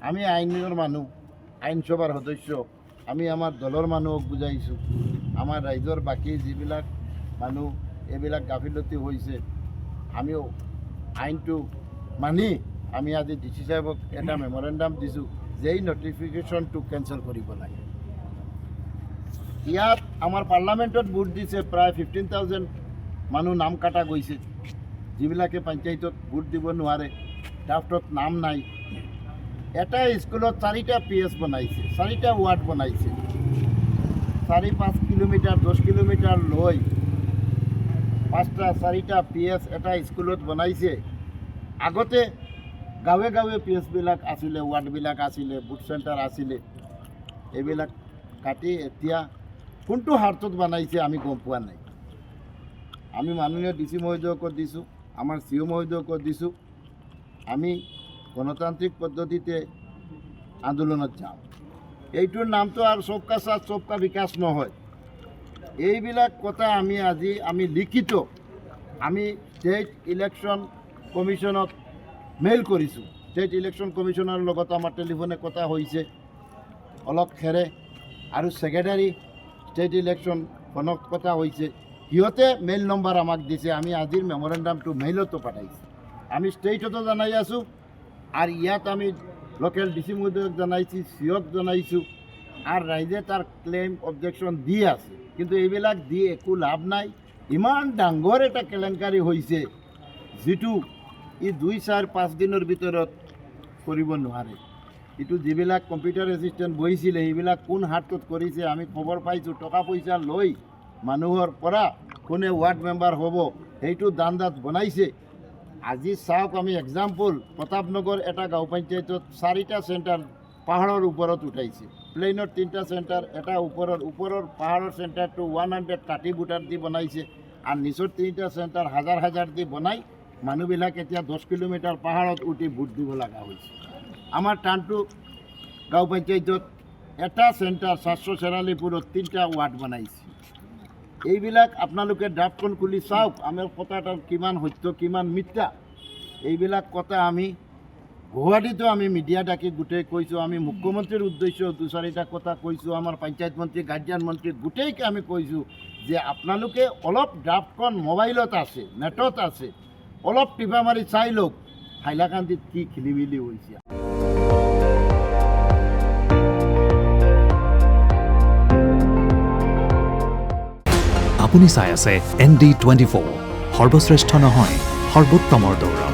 আমি আইনেৰ মানুষ, আইনসভাৰ সদস্য, আমি আমাৰ দলৰ মানুহক বুজাইছোঁ, আমাৰ ৰাইজৰ বাকী যিবিলাক মানুহ এইবিলাক গাফিলতি হৈছে, আমিও আইনটো মানি আমি আজি ডিচি সাহেবক এটা মেমৰেণ্ডাম দিছোঁ যে এই নটিফিকেশ্যনটো কেঞ্চেল কৰিব লাগে। ইয়াত আমাৰ পাৰ্লামেণ্টত ভোট দিছে প্ৰায় 15,000 মানুহ নাম কাটা গৈছে, যিবিলাকে পঞ্চায়তত ভোট দিব নোৱাৰে, ড্ৰাফটত নাম নাই। এটা স্কুলত 4টা PS বনাইছে, 4টা ৱাৰ্ড বনাইছে, 4-5 কিলোমিটাৰ 10 কিলোমিটাৰ লৈ 4টা PS এটা স্কুলত বনাইছে। আগতে গাঁৱে গাঁৱে PS বিলাক আছিলে, ৱাৰ্ডবিলাক আছিলে, বুথ চেণ্টাৰ আছিলে, এইবিলাক কাটি এতিয়া কোনটো হাৰ্টত বনাইছে আমি গম পোৱা নাই। আমি মাননীয় DC মহোদয়কো দিছোঁ, আমাৰ CO মহোদয়কো দিছোঁ, আমি গণতান্ত্ৰিক পদ্ধতিতে আন্দোলনত যাওঁ। এইটোৰ নামটো আৰু সবকা সাথ সবকা বিকাশ নহয়। এইবিলাক কথা আমি লিখিত আমি ষ্টেট ইলেকশ্যন কমিশ্যনত মেইল কৰিছোঁ। ষ্টেট ইলেকশ্যন কমিশ্যনৰ লগত আমাৰ টেলিফোনে কথা হৈছে, অলক খেৰে আৰু ছেক্ৰেটাৰী ষ্টেট ইলেকশ্যন ফোনত কথা হৈছে। সিহঁতে মেইল নম্বৰ আমাক দিছে, আমি আজিৰ মেমৰেণ্ডামটো মেইলতো পঠাইছোঁ। আমি ষ্টেটতো জনাই আছোঁ আৰু ইয়াত আমি লোকেল DC মহোদয়ক জনাইছোঁ, COক জনাইছোঁ, আৰু ৰাইজে তাৰ ক্লেইম অবজেকশ্যন দি আছে। কিন্তু এইবিলাক দি একো লাভ নাই। ইমান ডাঙৰ এটা কেলেংকাৰী হৈছে যিটো 2-4-5 দিনৰ ভিতৰত কৰিব নোৱাৰে। এইটো যিবিলাক কম্পিউটাৰ এছিষ্টেণ্ট বহিছিলে সেইবিলাক কোন হাতত কৰিছে আমি খবৰ পাইছোঁ। টকা পইচা লৈ মানুহৰ পৰা কোনে ৱাৰ্ড মেম্বাৰ হ'ব সেইটো দান্দাত বনাইছে। আজি চাওক, আমি এক্সাম্পল প্ৰতাপনগৰ এটা গাঁও পঞ্চায়তত 4টা চেণ্টাৰ পাহাৰৰ ওপৰত উঠাইছে, প্লেইনৰ 3টা চেণ্টাৰ, এটা ওপৰৰ পাহাৰৰ চেণ্টাৰটো 130 বুটাৰ দি বনাইছে, আৰু নিচৰ 3টা চেণ্টাৰ হাজাৰ দি বনাই মানুহবিলাক এতিয়া 10 কিলোমিটাৰ পাহাৰত উঠি ভোট দিব লগা হৈছে। আমাৰ টানটো গাঁও পঞ্চায়তত এটা চেণ্টাৰ 744ত 3টা ৱাৰ্ড বনাইছে। এইবিলাক আপোনালোকে ড্ৰাফটখন খুলি চাওক, আমাৰ কথাটা কিমান সত্য কিমান মিথ্যা। এইবিলাক কথা আমি গুৱাহাটীতো আমি মিডিয়া ডাকি গোটেই কৈছোঁ, আমি মুখ্যমন্ত্ৰীৰ উদ্দেশ্য 2-4টা কথা কৈছোঁ, আমাৰ পঞ্চায়ত মন্ত্ৰী গাৰ্জিয়ান মন্ত্ৰী গোটেইকে আমি কৈছোঁ যে আপোনালোকে অলপ ড্ৰাফটখন মোবাইলত আছে, নেটত আছে, অলপ টিপা মাৰি চাই লওক হাইলাকান্দিত কি খেলিমেলি হৈছে। আপুনি চাই আছে ND24, সৰ্বশ্ৰেষ্ঠ নহয় সৰ্বোত্তমৰ দৌৰ।